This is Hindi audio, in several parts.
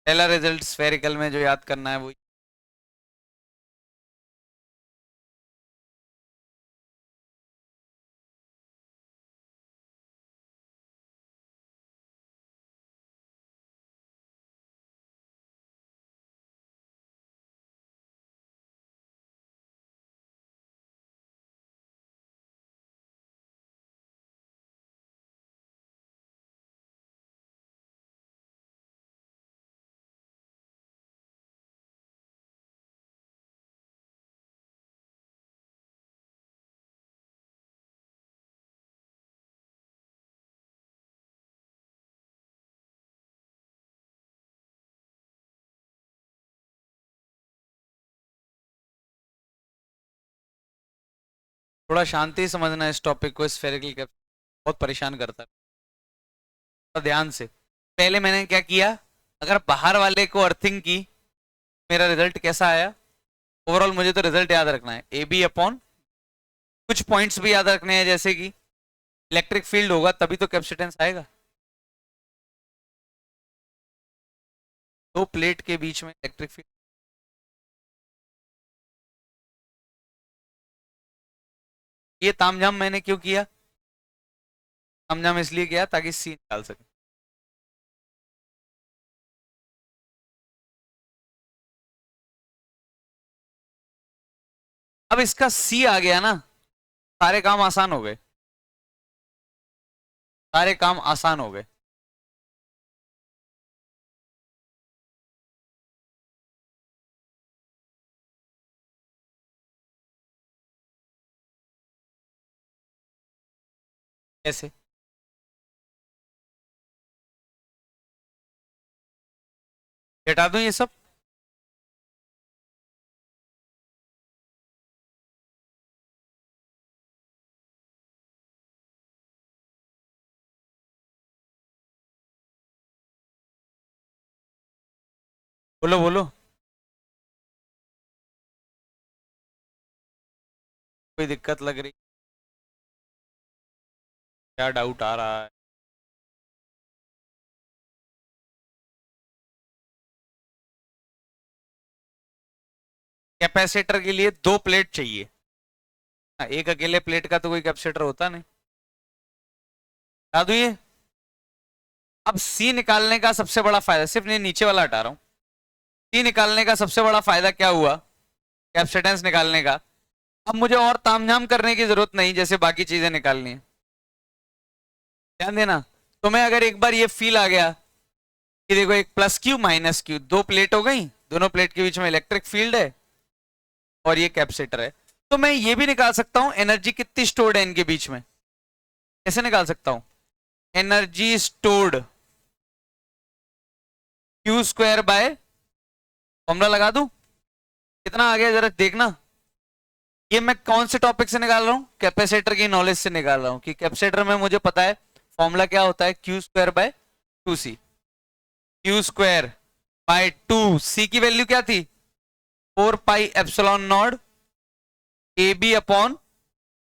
पहला रिजल्ट स्फेरिकल में जो याद करना है वो। थोड़ा शांति से समझना इस टॉपिक को। स्फेरिकल कैप बहुत परेशान करता है, तो ध्यान से। पहले मैंने क्या किया, अगर बाहर वाले को अर्थिंग की, मेरा रिजल्ट कैसा आया। ओवरऑल मुझे तो रिजल्ट याद रखना है, ए बी अपॉन कुछ पॉइंट्स भी याद रखने हैं, जैसे कि इलेक्ट्रिक फील्ड होगा तभी तो कैपेसिटेंस आएगा। दो प्लेट के बीच में इलेक्ट्रिक फील्ड। ये तामझाम मैंने क्यों किया, तामझाम इसलिए किया ताकि सी निकाल सके। अब इसका सी आ गया ना, सारे काम आसान हो गए, सारे काम आसान हो गए। कैसे? हटा दूं ये सब? बोलो बोलो। कोई दिक्कत लग रही? क्या डाउट आ रहा है? कैपेसिटर के लिए दो प्लेट चाहिए। हाँ, एक अकेले प्लेट का तो कोई कैपेसिटर होता नहीं। बता दूं ये। अब सी निकालने का सबसे बड़ा फायदा, सिर्फ ये नीचे वाला हटा रहा हूं। सी निकालने का सबसे बड़ा फायदा क्या हुआ, कैपेसिटेंस निकालने का। अब मुझे और तामझाम करने की जरूरत नहीं, जैसे बाकी चीजें निकालनी है। ध्यान देना। तुम्हें अगर एक बार ये फील आ गया कि देखो एक प्लस क्यू माइनस क्यू, दो प्लेट हो गई, दोनों प्लेट के बीच में इलेक्ट्रिक फील्ड है और ये कैपेसिटर है, तो मैं ये भी निकाल सकता हूं एनर्जी कितनी स्टोर्ड है इनके बीच में। कैसे निकाल सकता हूं? Energy stored Q square bye, formula लगा दूं? कितना आ गया जरा देखना। ये मैं कौन से टॉपिक से निकाल रहा हूं, कैपेसिटर की नॉलेज से निकाल रहा हूं कि कैपेसिटर में मुझे पता है फॉर्मूला क्या होता है, Q square by two C. Q square by two C की वैल्यू क्या थी, 4 pi epsilon nought A B upon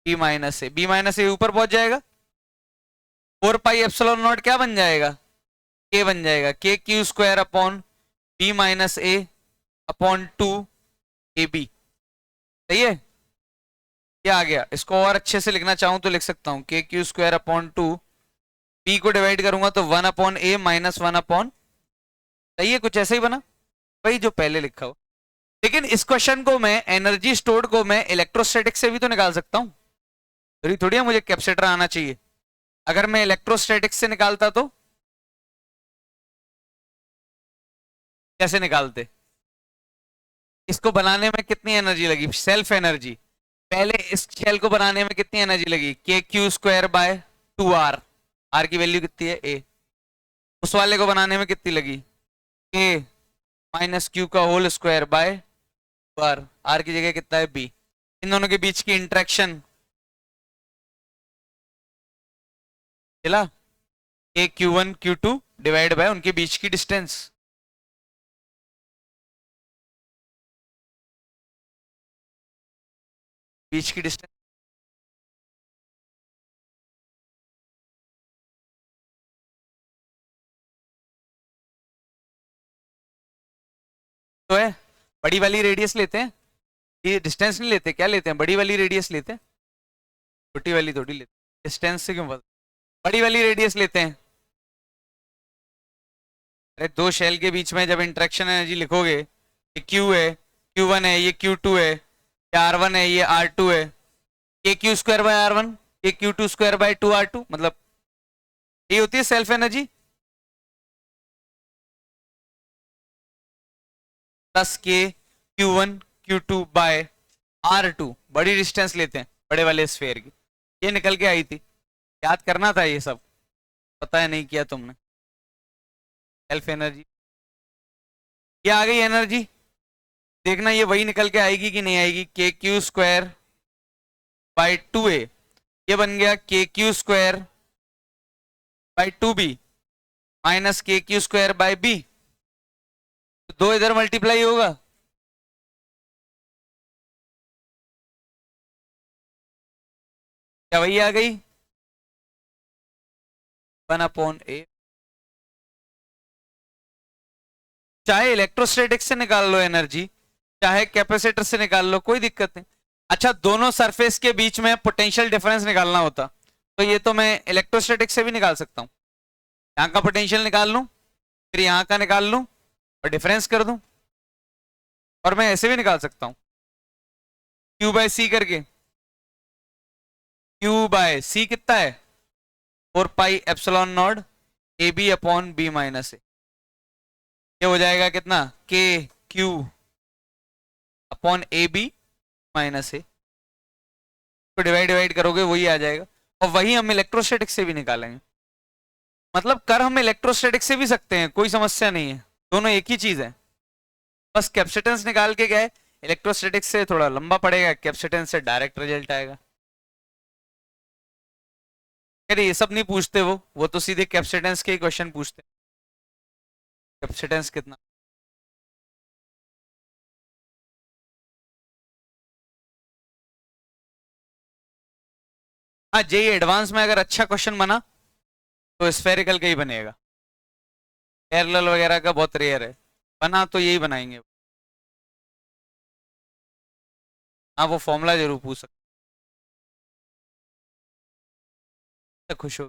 B minus A. B minus A ऊपर पहुंच जाएगा, 4 पाई एप्सिलॉन नॉट क्या बन जाएगा, के बन जाएगा। K Q square upon B minus A upon two A B. सही है। क्या आ गया, इसको और अच्छे से लिखना चाहूं तो लिख सकता हूं K Q square upon two, B को डिवाइड करूंगा तो 1/a - 1/। सही है, कुछ ऐसा ही बना, वही जो पहले लिखा हो। लेकिन इस क्वेश्चन को मैं, एनर्जी स्टोर्ड को मैं इलेक्ट्रोस्टैटिक से भी तो निकाल सकता हूं। थोड़ी थोड़ी मुझे कैपेसिटर आना चाहिए। अगर मैं इलेक्ट्रोस्टैटिक से निकालता तो कैसे निकालते? इसको बनाने में कितनी एनर्जी लगी, सेल्फ एनर्जी। पहले इस शेल को बनाने में कितनी एनर्जी लगी, K Q square by 2 R. R की वैल्यू कितनी है, ए। उस वाले को बनाने में कितनी लगी, के माइनस क्यू का whole square by R. R की जगह कितना है, बी। इन दोनों के बीच की इंटरेक्शन चला, के Q1 Q2 डिवाइड बाय उनके बीच की डिस्टेंस। बीच की डिस्टेंस तो है, बड़ी वाली रेडियस लेते हैं, ये डिस्टेंस नहीं लेते, क्या लेते हैं, बड़ी वाली रेडियस लेते हैं, छोटी वाली थोड़ी लेते हैं, डिस्टेंस से क्यों बड़ी वाली रेडियस लेते हैं। अरे दो शेल के बीच में जब इंटरेक्शन एनर्जी लिखोगे, ये Q है, Q1 है, ये Q2 है, ये R1 है, ये R2 है, ये Q स्क्वायर बाय R1, ये Q2 स्क्वायर बाय 2R2, मतलब ये होती है सेल्फ एनर्जी, प्लस के Q1 Q2 बाय R2, बड़ी डिस्टेंस लेते हैं बड़े वाले स्फेयर की, ये निकल के आई थी, याद करना था ये सब, पता है नहीं किया तुमने। सेल्फ एनर्जी ये आ गई एनर्जी, देखना ये वही निकल के आएगी कि नहीं आएगी, के क्यू स्क्वायर बाई 2a, ये बन गया के Q square by 2b minus के क्यू स्क्वायर बाई बी, दो इधर मल्टीप्लाई होगा, क्या वही आ गई 1/a। चाहे इलेक्ट्रोस्टैटिक से निकाल लो एनर्जी, चाहे कैपेसिटर से निकाल लो, कोई दिक्कत नहीं। अच्छा दोनों सरफेस के बीच में पोटेंशियल डिफरेंस निकालना होता तो ये तो मैं इलेक्ट्रोस्टैटिक से भी निकाल सकता हूं, यहां का पोटेंशियल निकाल लूं, फिर यहां का निकाल लूं और डिफरेंस कर दूं, और मैं ऐसे भी निकाल सकता हूं Q बाय सी करके, Q बाय सी कितना है 4 pi epsilon nought A B upon B minus A, ये हो जाएगा कितना K Q upon A B minus A, तो डिवाइड डिवाइड करोगे वही आ जाएगा, और वही हम इलेक्ट्रोस्टैटिक से भी निकालेंगे, मतलब कर हम इलेक्ट्रोस्टैटिक से भी सकते हैं, कोई समस्या नहीं है, दोनों एक ही चीज है, बस कैपेसिटेंस निकाल के गए, इलेक्ट्रोस्टैटिक से थोड़ा लंबा पड़ेगा, कैपेसिटेंस से डायरेक्ट रिजल्ट आएगा। अरे ये सब नहीं पूछते वो तो सीधे कैपेसिटेंस के ही क्वेश्चन पूछते हैं, कैपेसिटेंस कितना। हाँ जेई एडवांस में अगर अच्छा क्वेश्चन बना तो स्फेरिकल का ही बनेगा, पैरेलल वगैरह का बहुत रेयर है, बना तो यही बनाएंगे। हाँ वो फॉर्मूला जरूर पूछ सकते, खुश हो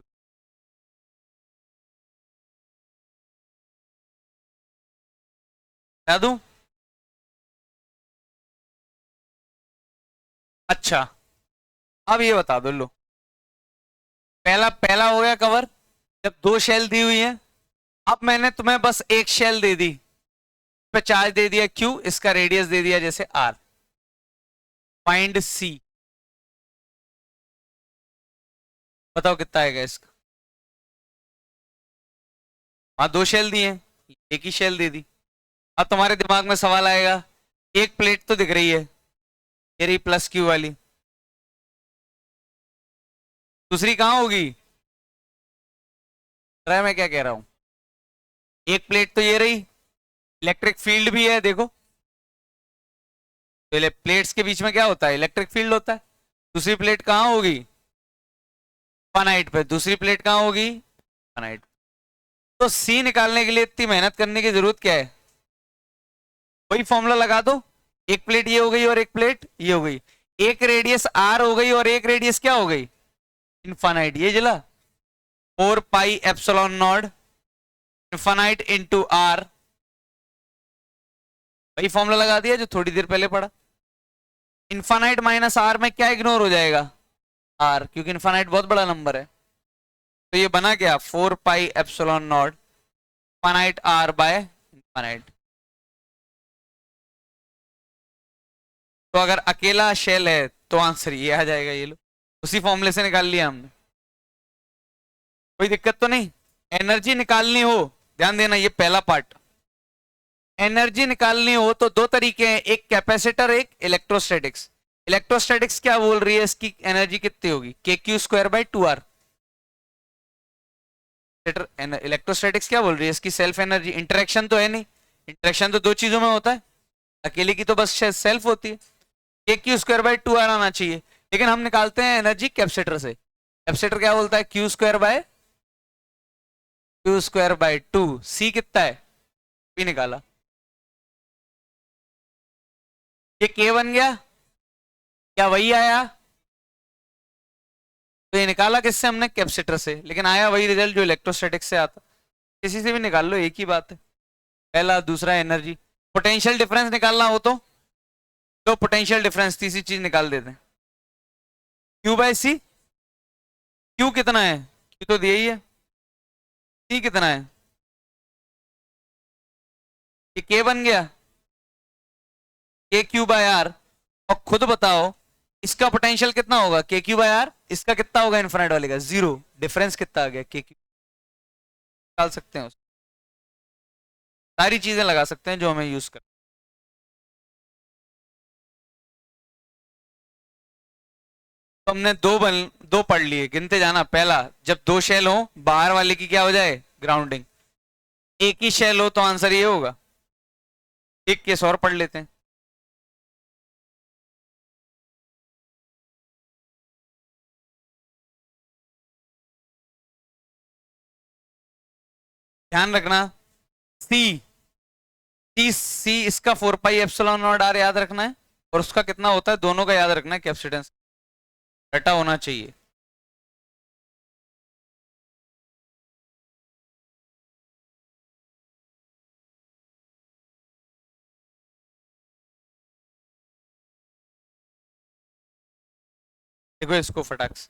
बता दूं। अच्छा अब ये बता दो लो, पहला पहला हो गया कवर, जब दो शेल दी हुई है, अब मैंने तुम्हें बस एक शेल दे दी, पे चार्ज दे दिया Q, इसका रेडियस दे दिया जैसे R, फाइंड C, बताओ कितना आएगा इसका। हाँ दो शेल दिए, एक ही शेल दे दी, अब तुम्हारे दिमाग में सवाल आएगा, एक प्लेट तो दिख रही है ये रही प्लस Q वाली, दूसरी कहां होगी, मैं क्या कह रहा हूं, एक प्लेट तो ये रही, इलेक्ट्रिक फील्ड भी है देखो, तो प्लेट्स के बीच में क्या होता है, इलेक्ट्रिक फील्ड होता है, दूसरी प्लेट कहां होगी फनाइट पे, दूसरी प्लेट कहां होगी फनाइट, तो सी निकालने के लिए इतनी मेहनत करने की जरूरत क्या है, वही फॉर्मूला लगा दो, एक प्लेट ये हो गई और एक प्लेट ये हो गई, एक रेडियस आर हो गई और एक रेडियस क्या हो गई इनफाइनाइट, ये जला 4 pi epsilon not infinite into R, वही फॉर्मूला लगा दिया जो थोड़ी देर पहले पढ़ा, इनफाइनाइट माइनस आर में क्या इग्नोर हो जाएगा आर, क्योंकि इनफाइनाइट बहुत बड़ा नंबर है, तो ये बना क्या 4 pi epsilon not infinite R by infinite, तो अगर अकेला शेल है तो आंसर ये आ जाएगा, ये लो उसी फॉर्मूले से निकाल लिया हमने, कोई दिक्कत तो नहीं। एनर्जी निकालनी हो, ध्यान देना ये पहला पार्ट, एनर्जी निकालनी हो तो दो तरीके हैं, एक कैपेसिटर एक इलेक्ट्रोस्टैटिक्स, इलेक्ट्रोस्टैटिक्स क्या बोल रही है इसकी एनर्जी कितनी होगी के Q square by 2r, electrostatics क्या बोल रही है इसकी सेल्फ एनर्जी, इंटरेक्शन तो है नहीं, इंटरेक्शन तो दो चीजों में होता है, अकेले की तो बस सेल्फ होती है, के क्यू स्क्वायर बाई 2r आना चाहिए, लेकिन हम निकालते हैं एनर्जी कैपेसिटर से, कैपेसिटर क्या बोलता है क्यू स्क्वायर बाय 2, सी कितना है भी निकाला, ये K बन गया, क्या वही आया? तो ये निकाला किससे हमने? कैपेसिटर से, लेकिन आया वही रिजल्ट जो इलेक्ट्रोस्टैटिक से आता। किसी से भी निकाल लो, एक ही बात है। पहला दूसरा एनर्जी। पोटेंशियल डिफरेंस निकालना हो तो पोटेंशियल डिफरेंस तीसरी चीज निकाल देते हैं, Q बाय सी। Q कितना है? Q तो दिया ही है। C कितना है? ये K बन गया, KQ बाय आर। और खुद बताओ इसका पोटेंशियल कितना होगा? KQ by R. इसका कितना होगा इन्फिनिट वाले का? जीरो। डिफरेंस कितना आ गया? KQ। निकाल सकते हैं उसको, सारी चीजें लगा सकते हैं जो हमें यूज कर। तो हमने दो पढ़ लिए, गिनते जाना। पहला, जब दो शेल हो, बाहर वाले की क्या हो जाए? ग्राउंडिंग। एक ही शेल हो तो आंसर ये होगा। एक केस और पढ़ लेते हैं। ध्यान रखना, सी सी सी इसका 4 पाई एप्सिलॉन नॉट आर याद रखना है, और उसका कितना होता है दोनों का याद रखना है। कैपेसिटेंस रटा होना चाहिए। देखो इसको फटाक से।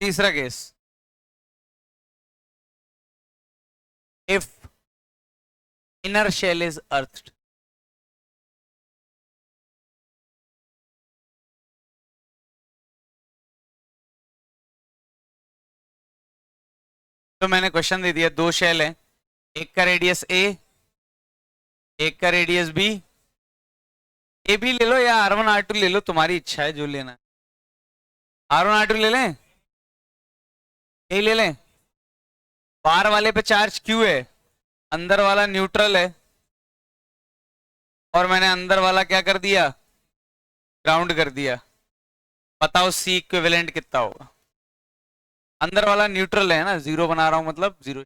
तीसरा case, if inner shell is earthed. तो मैंने क्वेश्चन दे दिया, दो शेल है, एक का रेडियस ए, एक का रेडियस बी। ए भी ले लो या R1 R2 ले लो, तुम्हारी इच्छा है जो लेना है। R1 R2 ले लें, ए ले लें। बाहर वाले पे चार्ज क्यू है, अंदर वाला न्यूट्रल है, और मैंने अंदर वाला क्या कर दिया? ग्राउंड कर दिया। बताओ सी इक्विवेलेंट कितना होगा? अंदर वाला न्यूट्रल है ना, जीरो बना रहा हूं मतलब जीरो।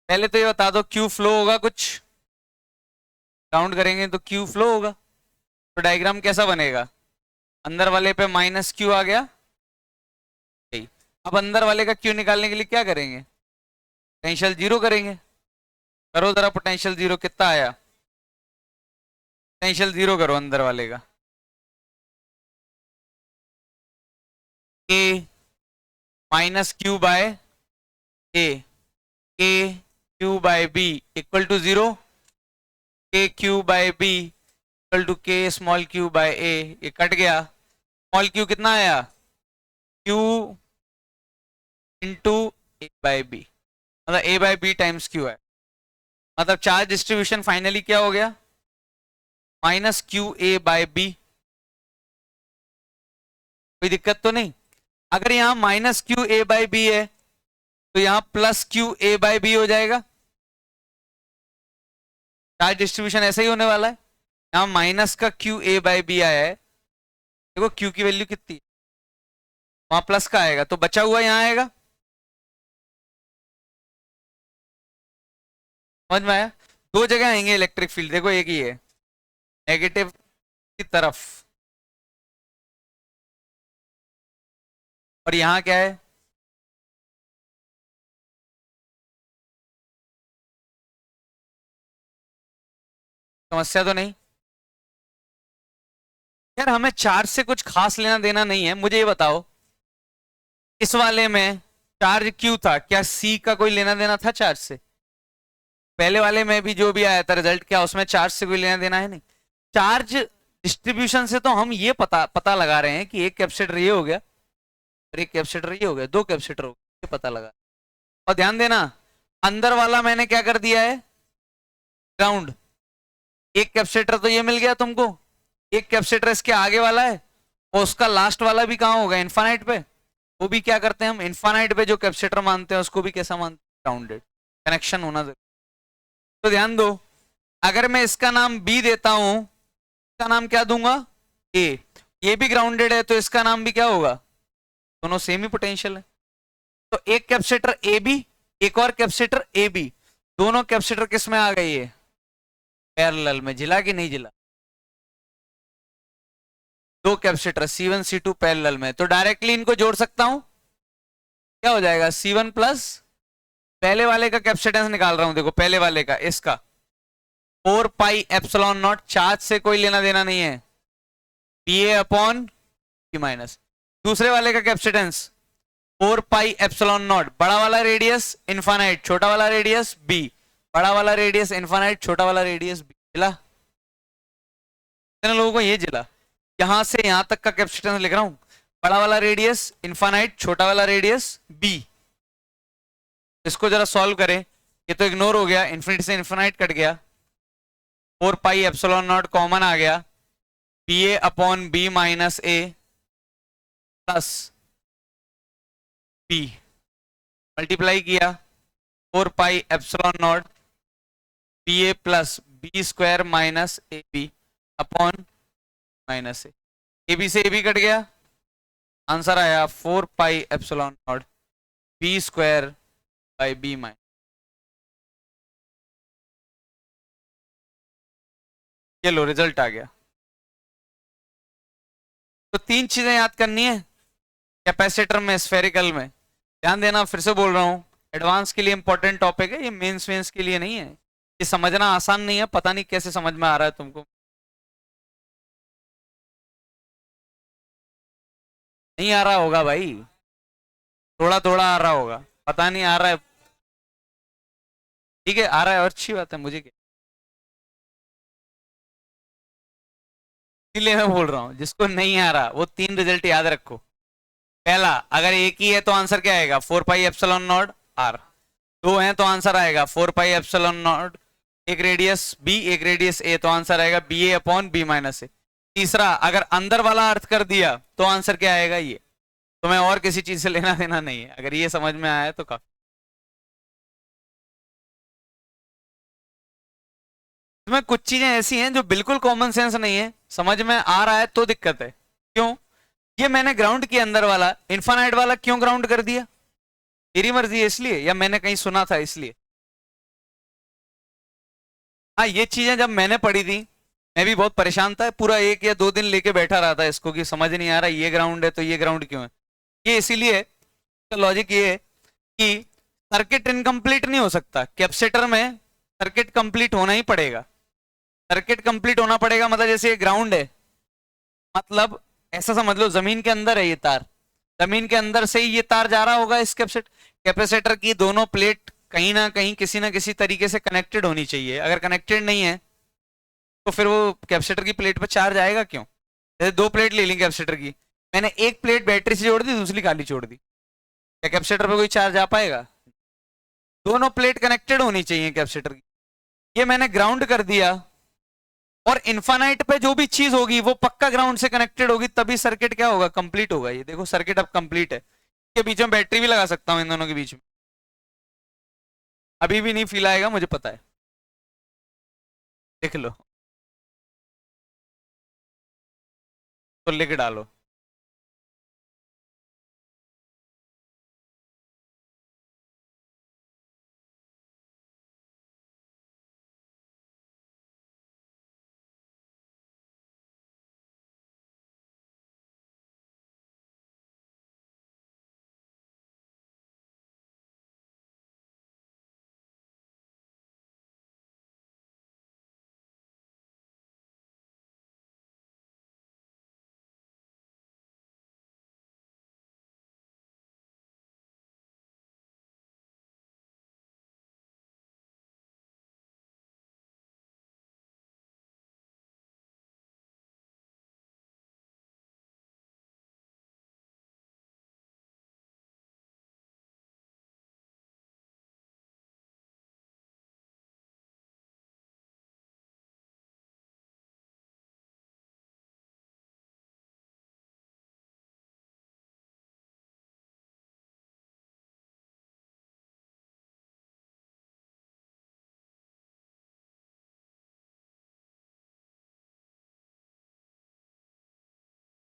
पहले तो ये बता दो क्यू फ्लो होगा कुछ, काउंट करेंगे तो क्यू फ्लो होगा। तो डायग्राम कैसा बनेगा? अंदर वाले पे माइनस क्यू आ गया। ठीक। अब अंदर वाले का क्यू निकालने के लिए क्या करेंगे? पोटेंशियल जीरो करेंगे। करो जरा, पोटेंशियल जीरो कितना आया? पोटेंशियल जीरो करो अंदर वाले का। के minus Q by A, K Q by B equal to zero, K Q by B equal to K small Q by A. ये कट गया, स्मॉल क्यू कितना आया? Q into A by B, मतलब A by B times Q है, मतलब चार्ज डिस्ट्रीब्यूशन फाइनली क्या हो गया, minus Q A by B. कोई दिक्कत तो नहीं? अगर यहां minus Q A by B है तो यहां plus Q A by B हो जाएगा। चार्ज डिस्ट्रीब्यूशन ऐसा ही होने वाला है। यहां माइनस का क्यू ए बाई बी आया है, देखो क्यू की वैल्यू कितनी है, वहां प्लस का आएगा तो बचा हुआ यहां आएगा। समझ में आया? दो जगह आएंगे इलेक्ट्रिक फील्ड, देखो एक ही है, नेगेटिव की तरफ, और यहां क्या है, समस्या तो नहीं? यार हमें चार्ज से कुछ खास लेना देना नहीं है, मुझे ये बताओ इस वाले में चार्ज क्यू था, क्या सी का कोई लेना देना था चार्ज से? पहले वाले में भी जो भी आया था रिजल्ट, क्या उसमें चार्ज से कोई लेना देना है? नहीं। चार्ज डिस्ट्रीब्यूशन से तो हम ये पता लगा रहे हैं कि एक कैपेसिटर ये हो गया और एक कैपेसिटर ये हो गया, दो कैपेसिटर हो गए, ये पता लगा। और ध्यान देना अंदर वाला मैंने क्या कर दिया है, ग्राउंड। एक कैपेसिटर तो ये मिल गया तुमको, एक कैपेसिटर इसके आगे वाला है, और उसका लास्ट वाला भी कहाँ होगा, इन्फानाइट पे। वो भी क्या करते हैं हम, इन्फानाइट पे जो कैपेसिटर मानते हैं उसको भी कैसा मानते हैं, ग्राउंडेड। कनेक्शन होना जरूरी। तो ध्यान दो, अगर मैं इसका नाम बी देता हूं, इसका नाम क्या दूंगा, ए, ये भी ग्राउंडेड है तो इसका नाम भी क्या होगा, दोनों सेम ही पोटेंशियल है। तो एक कैपेसिटर ए बी, एक और कैपेसिटर ए बी, दोनों कैपेसिटर किस में आ गई है, पैरेलल में। जिला कि नहीं जिला? दो कैपेसिटर C1 C2 पैरेलल में, तो डायरेक्टली इनको जोड़ सकता हूं, क्या हो जाएगा, C1 प्लस पहले वाले का कैपेसिटेंस निकाल रहा हूं, देखो पहले वाले का, इसका 4 पाई एप्सिलॉन नॉट, चार्ज से कोई लेना देना नहीं है, पीए अपॉन पी माइनस। दूसरे वाले का कैपेसिटेंस 4 पाई एप्सिलॉन नॉट, बड़ा वाला रेडियस इनफाइनाइट, छोटा वाला रेडियस बी, बड़ा वाला रेडियस इनफाइनाइट, छोटा वाला रेडियस बी। जिला? लोगों को ये जिला? यहां से यहां तक का कैपेसिटेंस लिख रहा हूं, बड़ा वाला रेडियस इनफाइनाइट, छोटा वाला रेडियस बी। इसको जरा सॉल्व करें, ये तो इग्नोर हो गया, इन्फिनिटी से इन्फिनाइट कट गया, 4 पाई एप्सिलॉन नॉट कॉमन आ गया, B A upon B minus A plus B, multiply किया 4 pi epsilon not B A plus B square minus A B upon minus A B से ए बी कट गया, आंसर आया 4 pi epsilon not B square by B minus. ये लो रिजल्ट आ गया। तो तीन चीजें याद करनी है कैपेसिटर में, स्फेरिकल में। ध्यान देना, फिर से बोल रहा हूं, एडवांस के लिए इंपॉर्टेंट टॉपिक है ये, मेंस वेंस के लिए नहीं है। ये समझना आसान नहीं है, पता नहीं कैसे समझ में आ रहा है तुमको, नहीं आ रहा होगा भाई, थोड़ा थोड़ा आ रहा होगा, पता नहीं आ रहा है। ठीक है, आ रहा है और अच्छी बात है, मुझे क्या, इसलिए मैं बोल रहा हूँ जिसको नहीं आ रहा वो तीन रिजल्ट याद रखो। पहला, अगर एक ही है तो आंसर क्या आएगा, 4 पाई एप्सिलॉन नॉट आर। दो हैं तो आंसर आएगा 4 पाई एप्सिलॉन नॉट, एक रेडियस बी एक रेडियस ए, तो आंसर आएगा B A upon B minus ए। तीसरा, अगर अंदर वाला अर्थ कर दिया तो आंसर क्या आएगा, ये। तो मैं और किसी चीज से लेना देना नहीं है, अगर ये समझ में आया तो काफी। इसमें कुछ चीजें ऐसी हैं जो बिल्कुल कॉमन सेंस नहीं है, समझ में आ रहा है तो दिक्कत है। क्यों? ये मैंने ग्राउंड किया अंदर वाला, इन्फानाइट वाला क्यों ग्राउंड कर दिया, मेरी मर्जी है इसलिए, या मैंने कहीं सुना था इसलिए? हाँ, ये चीजें जब मैंने पढ़ी थी मैं भी बहुत परेशान था, पूरा 1 या 2 दिन लेके बैठा रहा था इसको, कि समझ नहीं आ रहा ये ग्राउंड है तो ये ग्राउंड क्यों है। ये इसीलिए, लॉजिक ये है कि सर्किट इनकम्प्लीट नहीं हो सकता, कैपेसिटर में सर्किट कंप्लीट होना ही पड़ेगा। सर्किट कंप्लीट होना पड़ेगा मतलब जैसे ये ग्राउंड है, मतलब ऐसा समझ लो जमीन के अंदर है ये तार, जमीन के अंदर से ही ये तार जा रहा होगा इस कैपेसिटर की दोनों प्लेट कहीं ना कहीं किसी ना किसी तरीके से कनेक्टेड होनी चाहिए। अगर कनेक्टेड नहीं है तो फिर वो कैपेसिटर की प्लेट पर चार्ज आएगा क्यों? जैसे 2 प्लेट ले ली कैपेसिटर की, मैंने एक प्लेट बैटरी से जोड़ दी, दूसरी खाली छोड़ दी, क्या कैपेसिटर पे कोई चार्ज आ पाएगा? दोनों प्लेट कनेक्टेड होनी चाहिए कैपेसिटर की। ये मैंने ग्राउंड कर दिया, और इन्फानाइट पे जो भी चीज होगी वो पक्का ग्राउंड से कनेक्टेड होगी, तभी सर्किट क्या होगा, कंप्लीट होगा। ये देखो सर्किट अब कंप्लीट है। के बीच में बैटरी भी लगा सकता हूं, इन दोनों के बीच में। अभी भी नहीं फील आएगा, मुझे पता है। देख लो, तो लिख डालो।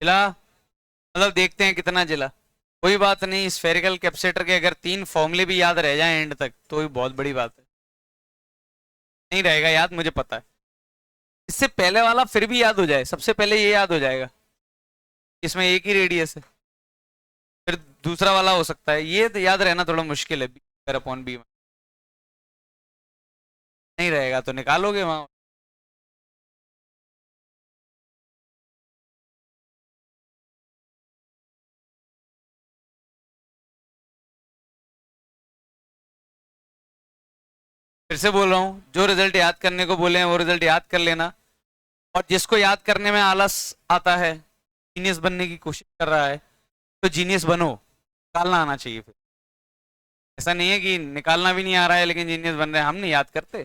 जिला, मतलब देखते हैं कितना जिला। कोई बात नहीं, स्फेरिकल कैपेसिटर के अगर 3 फॉर्मूले भी याद रह जाएं एंड तक तो भी बहुत बड़ी बात है। नहीं रहेगा याद, मुझे पता है। इससे पहले वाला फिर भी याद हो जाए, सबसे पहले ये याद हो जाएगा, इसमें एक ही रेडियस है। फिर दूसरा वाला हो सकता है, ये तो याद रहना थोड़ा मुश्किल है, बी अपॉन बी। नहीं रहेगा तो निकालोगे वहां। फिर से बोल रहा हूँ, जो रिजल्ट याद करने को बोले हैं वो रिजल्ट याद कर लेना। और जिसको याद करने में आलस आता है, जीनियस बनने की कोशिश कर रहा है, तो जीनियस बनो, निकालना आना चाहिए फिर। ऐसा नहीं है कि निकालना भी नहीं आ रहा है लेकिन जीनियस बन रहे हैं, हम नहीं याद करते।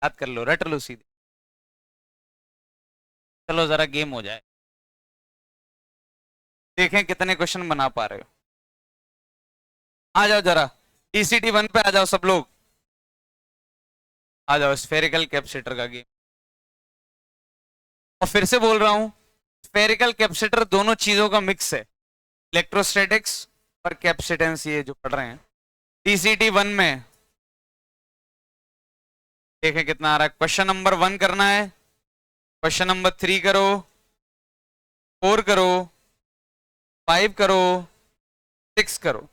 याद कर लो, रट लो सीधे। चलो जरा गेम हो जाए, देखें कितने क्वेश्चन बना पा रहे हो। आ जाओ जरा, टीसीटी 1 पे आ जाओ सब लोग। आ जाओ, स्फेरिकल कैपेसिटर का गेम। और फिर से बोल रहा हूं, स्फेरिकल कैपेसिटर दोनों चीजों का मिक्स है, इलेक्ट्रोस्टैटिक्स और कैपेसिटेंस, ये जो पढ़ रहे हैं टीसीटी 1 में। देखें कितना आ रहा है। क्वेश्चन नंबर 1 करना है, क्वेश्चन नंबर 3 करो, 4 करो, 5 करो, 6 करो।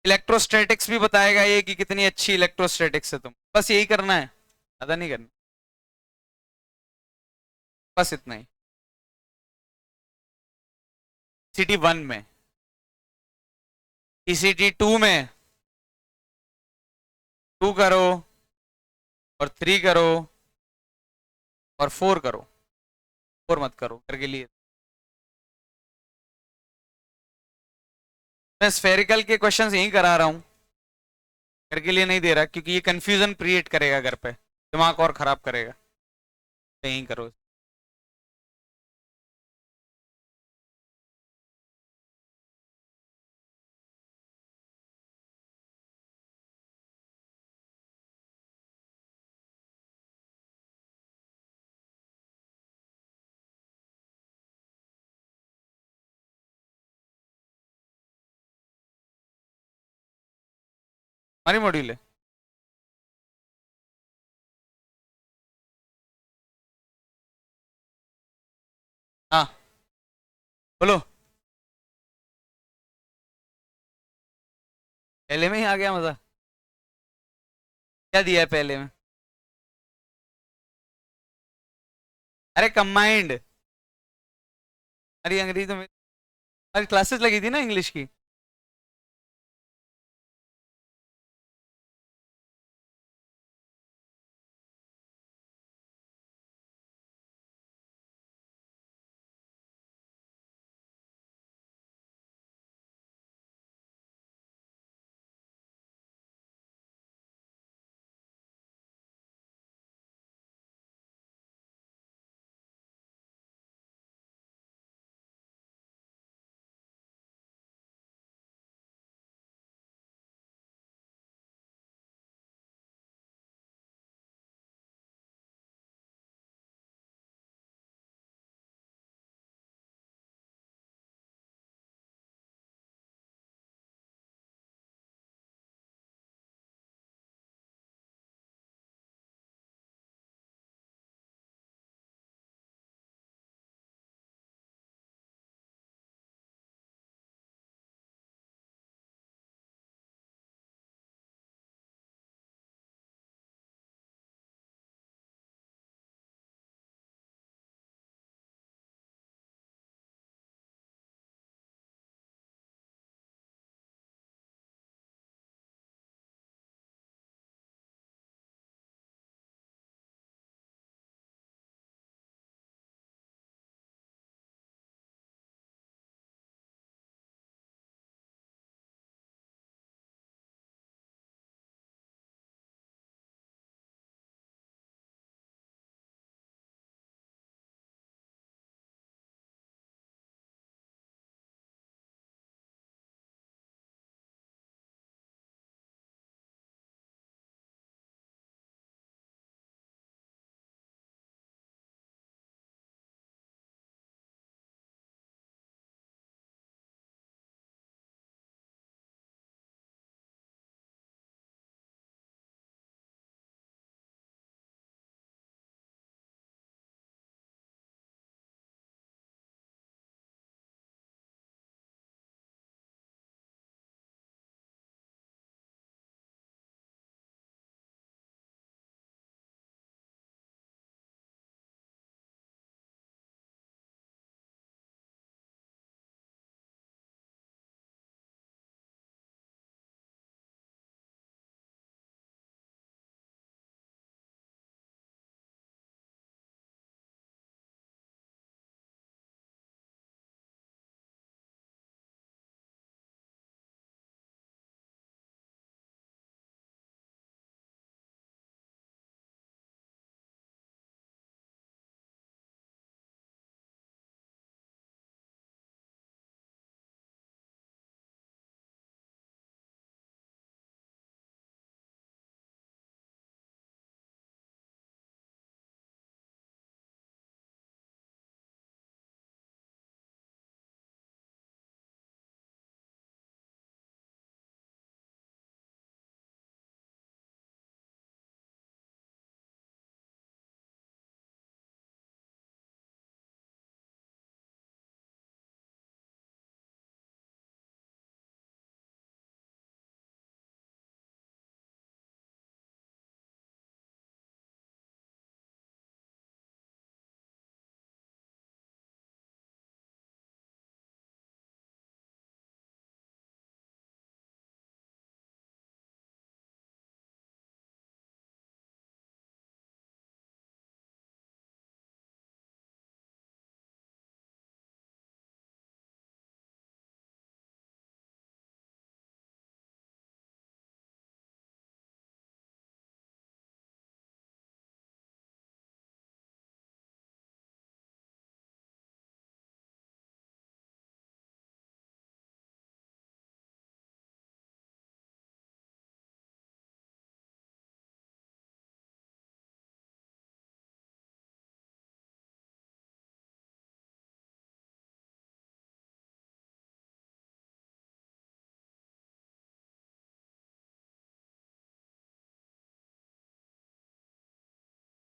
इलेक्ट्रोस्टैटिक्स भी बताएगा ये कि कितनी अच्छी इलेक्ट्रोस्टैटिक्स है तुम, बस यही करना है, ज्यादा नहीं करना, बस इतना ही। सिटी 1 में, टीसीटी 2 में 2 करो, और 3 करो, और 4 करो। 4 मत करो करके लिए। मैं स्फेरिकल के क्वेश्चंस यही करा रहा हूं, करके लिए नहीं दे रहा, क्योंकि ये कंफ्यूजन क्रिएट करेगा घर पे, दिमाग और खराब करेगा। तो यही करो। हमारी मॉड्यूल है। हाँ, बोलो। पहले में ही आ गया मजा। क्या दिया है पहले में? अरे कंबाइंड। अरे अंग्रेजी तो हमारी क्लासेस लगी थी ना इंग्लिश की।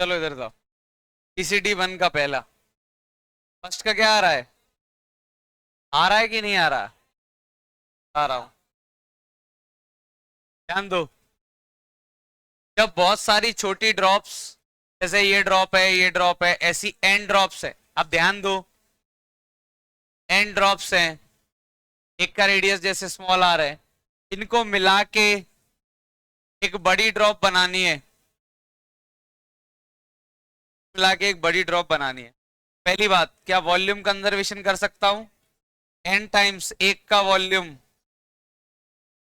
चलो इधर जाओ, पीसीडी 1 का पहला, फर्स्ट का क्या आ रहा है कि नहीं आ रहा? आ रहा हूं, ध्यान दो। जब बहुत सारी छोटी ड्रॉप्स, जैसे ये ड्रॉप है, ये ड्रॉप है, ऐसी एन ड्रॉप्स है, अब ध्यान दो, एन ड्रॉप्स हैं, एक का रेडियस जैसे स्मॉल आर है, इनको मिला के एक बड़ी ड्रॉप बनानी है, मिला के एक बड़ी ड्रॉप बनानी है। पहली बात, क्या वॉल्यूम कंजर्वेशन कर सकता हूं? एन टाइम्स एक का वॉल्यूम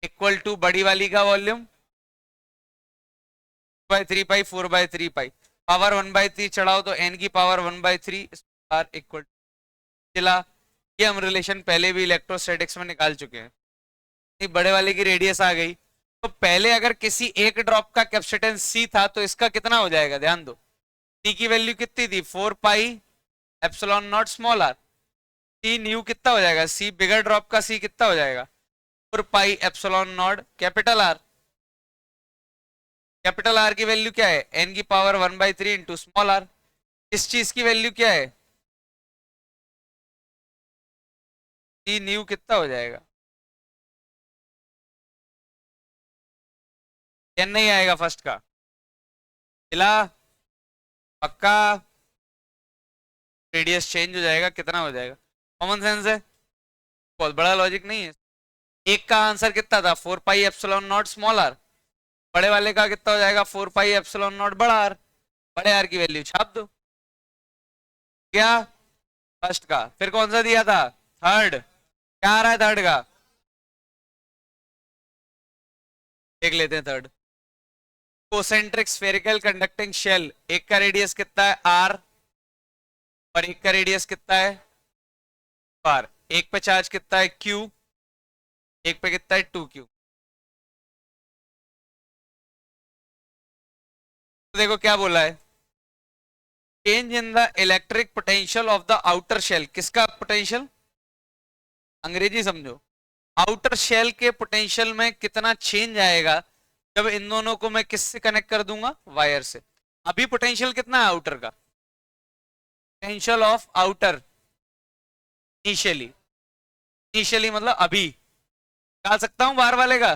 इक्वल टू बड़ी वाली का वॉल्यूम, 2/3 पाई 4/3 पाई, पावर 1/3 चढ़ाओ तो एन की पावर 1/3 इक्वल चला। ये हम रिलेशन पहले भी इलेक्ट्रोस्टैटिक्स में निकाल चुके हैं। बड़े वाले की रेडियस आ गई, तो पहले अगर किसी एक ड्रॉप का कैपेसिटेंस सी था तो इसका कितना हो जाएगा, ध्यान दो। सी की वैल्यू कितनी थी? 4 pi epsilon not small R. C new कितना हो जाएगा? सी बिगर ड्रॉप का सी कितना हो जाएगा? 4 pi epsilon not capital R. Capital R की वैल्यू क्या है? एन की पावर 1/3 इंटू स्मॉल आर। इस चीज की वैल्यू क्या है? सी न्यू कितना हो जाएगा? एन नहीं आएगा फर्स्ट का, मिला पक्का, रेडियस चेंज हो जाएगा, कितना हो जाएगा? कॉमन सेंस है, बहुत बड़ा लॉजिक नहीं है। एक का आंसर कितना था? 4 pi epsilon not small R. बड़े वाले का कितना हो जाएगा? 4 पाई एप्सिलॉन नॉट बड़ा आर। बड़े आर की वैल्यू छाप दो। क्या फर्स्ट का? फिर कौन सा दिया था? थर्ड। क्या आ रहा है थर्ड का? देख लेते हैं third. Concentric spherical conducting shell, एक का रेडियस कितना है? आर, और एक का रेडियस कितना है? आर। एक पे चार्ज कितना है? क्यू। एक पे कितना है? 2Q। तो देखो क्या बोला है, change in the electric potential of the outer shell. किसका पोटेंशियल? अंग्रेजी समझो। आउटर शेल के पोटेंशियल में कितना चेंज आएगा जब इन दोनों को मैं किससे कनेक्ट कर दूंगा? वायर से। अभी पोटेंशियल कितना है आउटर का? Potential of outer initially, initially मतलब अभी, निकाल सकता हूं बाहर वाले का,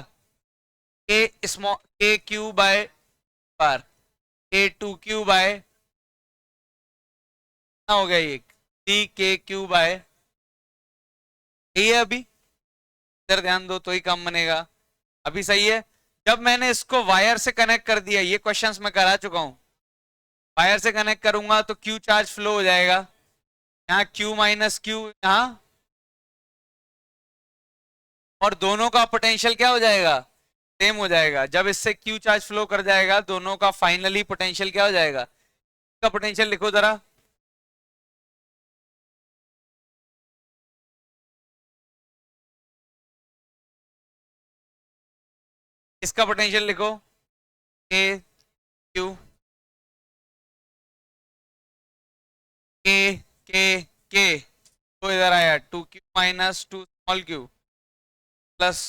के स्मॉल के क्यू बाय बार, के 2Q बाय, हो गया ये 3KQ बाय, ये अभी इधर ध्यान दो तो ही काम बनेगा। अभी सही है। जब मैंने इसको वायर से कनेक्ट कर दिया, ये क्वेश्चंस मैं करा चुका हूं, वायर से कनेक्ट करूंगा तो Q चार्ज फ्लो हो जाएगा, यहाँ Q माइनस Q यहाँ, और दोनों का पोटेंशियल क्या हो जाएगा? सेम हो जाएगा। जब इससे Q चार्ज फ्लो कर जाएगा, दोनों का फाइनली पोटेंशियल क्या हो जाएगा? इसका पोटेंशियल लिखो जरा, इसका पोटेंशियल लिखो, के क्यू के के तो इधर आया 2Q minus 2 small q plus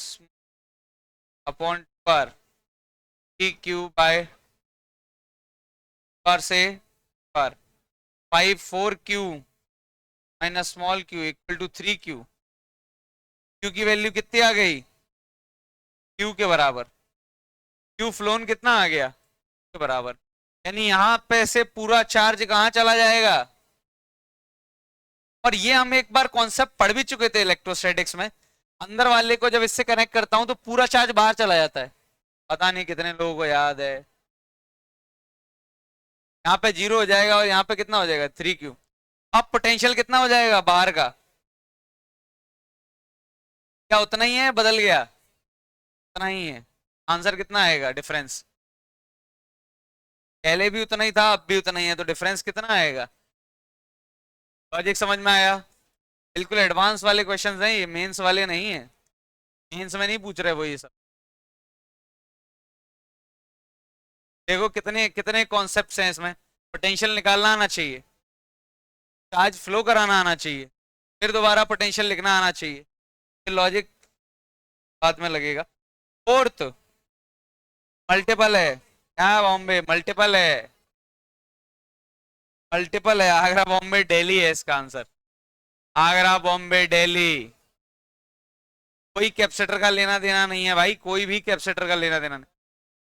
upon पर TQ बाय पर से पर 4Q minus small q equal to 3Q। Q की वैल्यू कितनी आ गई? Q के बराबर। Q फ्लोन कितना आ गया? के बराबर। यानी यहां पे से पूरा चार्ज कहां चला जाएगा? और ये हम एक बार कॉन्सेप्ट पढ़ भी चुके थे इलेक्ट्रोस्टैटिक्स में, अंदर वाले को जब इससे कनेक्ट करता हूं तो पूरा चार्ज बाहर चला जाता है। पता नहीं कितने लोगों को याद है। यहाँ पे 0 हो जाएगा और यहाँ पे कितना हो जाएगा? 3Q। अब पोटेंशियल कितना हो जाएगा बाहर का? क्या उतना ही है, बदल गया? उतना ही है। आंसर कितना आएगा डिफरेंस? पहले भी उतना ही था, अब भी उतना ही है, तो डिफरेंस कितना आएगा? लॉजिक समझ में आया? बिल्कुल एडवांस वाले क्वेश्चंस हैं ये, मेंस वाले नहीं है। मेंस में नहीं पूछ रहे वो ये सब। देखो कितने कितने कॉन्सेप्ट्स हैं इसमें। पोटेंशियल निकालना आना चाहिए, चार्ज फ्लो कराना आना चाहिए, फिर दोबारा पोटेंशियल लिखना आना चाहिए, फिर लॉजिक बाद में लगेगा। फोर्थ, मल्टीपल है क्या? बॉम्बे मल्टीपल है। मल्टीपल है, आगरा बॉम्बे दिल्ली है इसका आंसर। आगरा बॉम्बे दिल्ली। कोई कैपेसिटर का लेना देना नहीं है भाई, कोई भी कैपेसिटर का लेना देना नहीं।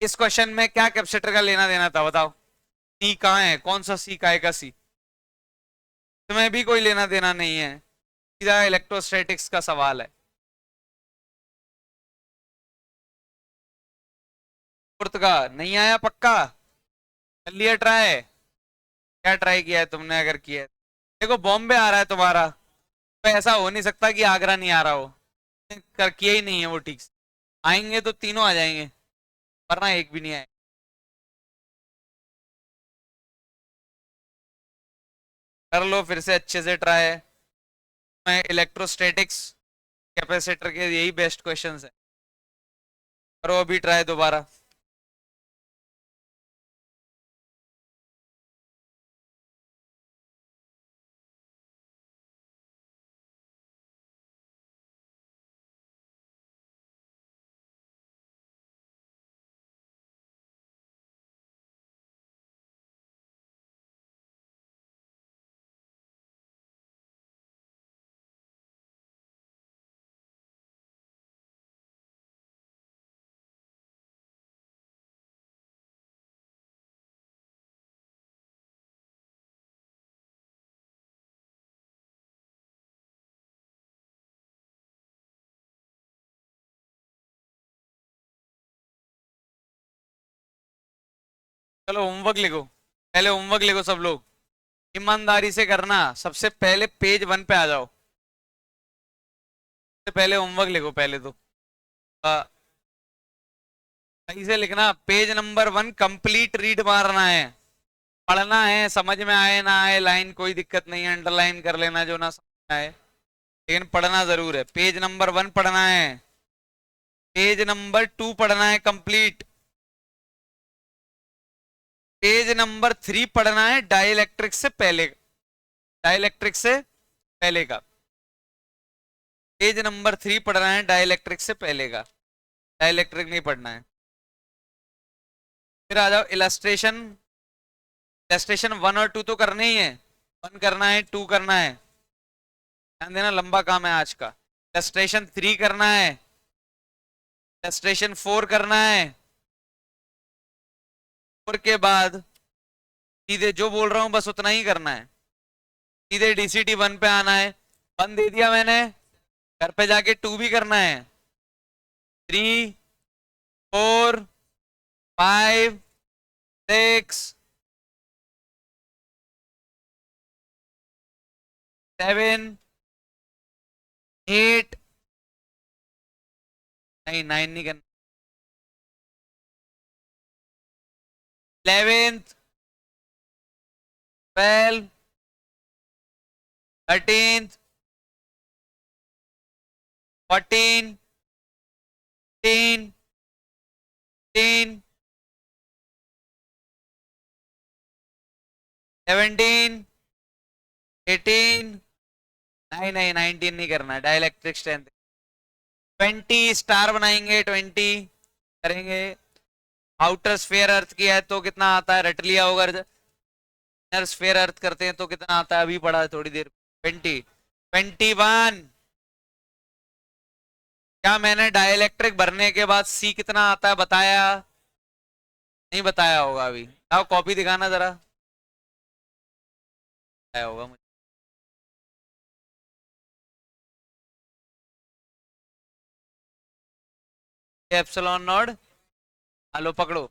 इस क्वेश्चन में क्या कैपेसिटर का लेना देना था बताओ? सी कहाँ है, कौन सा सी, काय का सी? तुम्हें भी कोई लेना देना नहीं है, सीधा इलेक्ट्रोस्टैटिक्स का सवाल है। का नहीं आया पक्का? कर लिया ट्राई? क्या ट्राई किया है तुमने अगर किया है? देखो बॉम्बे आ रहा है तुम्हारा, तो ऐसा हो नहीं सकता कि आगरा नहीं आ रहा हो। कर किया ही नहीं है वो ठीक से। आएंगे तो तीनों आ जाएंगे, वरना एक भी नहीं आएगा। कर लो फिर से अच्छे से ट्राई। मैं इलेक्ट्रोस्टैटिक्स कैपेसिटर के यही बेस्ट क्वेश्चंस है। करो अभी ट्राई दोबारा। चलो होमवर्क लिखो, पहले होमवर्क लिखो सब लोग, ईमानदारी से करना। सबसे पहले पेज 1 पे आ जाओ। सबसे पहले होमवर्क लिखो पहले तो। सही से लिखना, पेज नंबर 1 कंप्लीट रीड मारना है। पढ़ना है, समझ में आए ना आए लाइन कोई दिक्कत नहीं है, अंडरलाइन कर लेना जो ना समझ में आए, लेकिन पढ़ना जरूर है। पेज नंबर 1 पढ़ना है, पेज नंबर 2 पढ़ना है कंप्लीट, पेज नंबर 3 पढ़ना है डाइलेक्ट्रिक से पहले, डाइलेक्ट्रिक से पहले का। पेज नंबर 3 पढ़ना है डाइलेक्ट्रिक से पहले का, डाइलेक्ट्रिक नहीं पढ़ना है। फिर आ जाओ इलस्ट्रेशन। इलस्ट्रेशन 1 और 2 तो करने ही है, 1 करना है 2 करना है, ध्यान देना लंबा काम है आज का। इलस्ट्रेशन 3 करना है, इलस्ट्रेशन 4 करना है। 4 के बाद सीधे जो बोल रहा हूं बस उतना ही करना है, सीधे डीसीटी 1 पे आना है। 1 दे दिया मैंने, घर पे जाके 2 भी करना है। 3 4 5 6 7 8 नहीं 9 नहीं करना, 11th 12th 13th 14 15 16 17 18 नहीं नहीं 19 नहीं करना, डाइलेक्ट्रिक स्ट्रेंथ 20 स्टार बनाएंगे, 20 करेंगे। आउटर स्फीयर अर्थ की है तो कितना आता है, रट लिया होगा। इनर स्फीयर अर्थ करते हैं तो कितना आता है, अभी पढ़ा है थोड़ी देर। 20 21। क्या मैंने डाइलेक्ट्रिक भरने के बाद सी कितना आता है बताया? नहीं बताया होगा अभी, आओ कॉपी दिखाना जरा, बताया होगा मुझे। एप्सिलॉन नॉट, हेलो पकड़ो।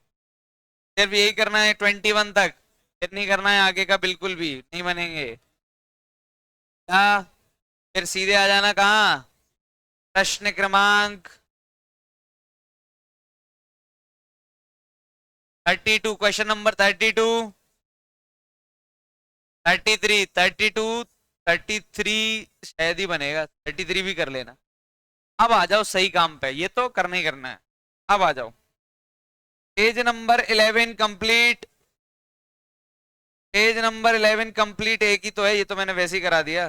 सिर्फ यही करना है 21 तक, फिर नहीं करना है आगे का, बिल्कुल भी नहीं बनेंगे। क्या? फिर सीधे आ जाना कहाँ, प्रश्न क्रमांक 32, क्वेश्चन नंबर 32 33 32 33 शायद ही बनेगा, 33 भी कर लेना। अब आ जाओ सही काम पे, ये तो करना ही करना है। अब आ जाओ page number 11 complete, page number 11 complete एक ही तो है, ये तो मैंने वैसे ही करा दिया।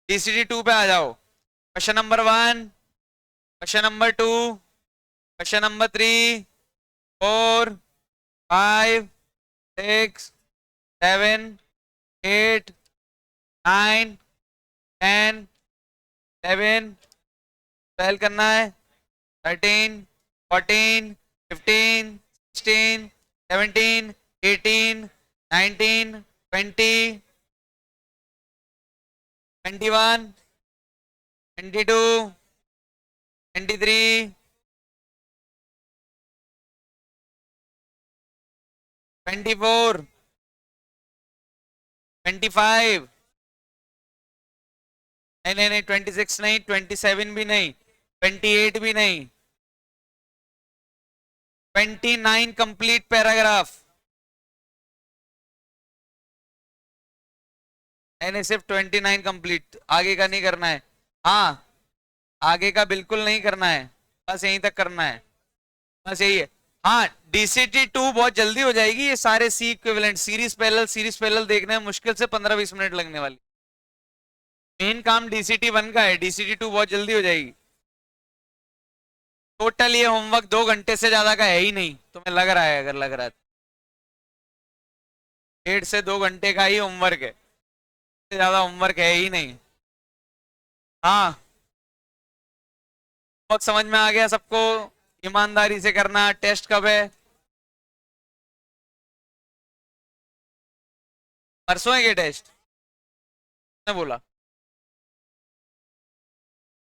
डीसीटी 2 पे आ जाओ, question number 1, question number 2, question number 3 4 5 6 7 8 9 10 11 12 करना है 13 14 15 16 17 18 19 20 21 22 23 24 25 नहीं 26 नहीं 27 भी नहीं 28 भी नहीं 29 कंप्लीट पैराग्राफ नहीं सिर्फ 29 कंप्लीट आगे का नहीं करना है हाँ आगे का बिल्कुल नहीं करना है बस यहीं तक करना है बस यही है हाँ DCT2 बहुत जल्दी हो जाएगी ये सारे सी इक्विवेलेंट सीरीज पैरेलल देखने में मुश्किल से 15-20 मिनट लगने वाली मेन काम DCT1 का है DCT2 बहुत जल्दी हो जाएगी टोटल ये होमवर्क 2 घंटे से ज्यादा का है ही नहीं तुम्हें लग रहा है अगर लग रहा है 1.5 से 2 घंटे का ही होमवर्क है ज्यादा होमवर्क है ही नहीं हाँ होमवर्क समझ में आ गया सबको ईमानदारी से करना टेस्ट कब है परसों है ये टेस्ट ने बोला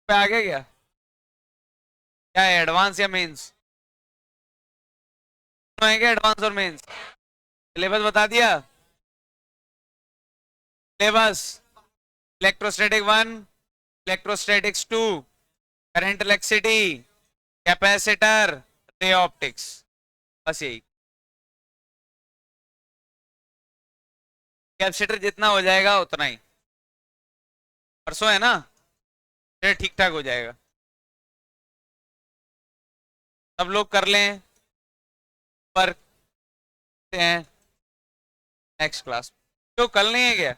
पे आ गया क्या है एडवांस या मेंस है क्या एडवांस और मेंस सिलेबस बता दिया syllabus electrostatic 1 electrostatics 2 current electricity capacitor ray optics बस यही कैपेसिटर जितना हो जाएगा उतना ही परसों है ना फिर ठीक ठाक हो जाएगा सब लोग कर लें पर हैं नेक्स्ट क्लास तो कल नहीं है क्या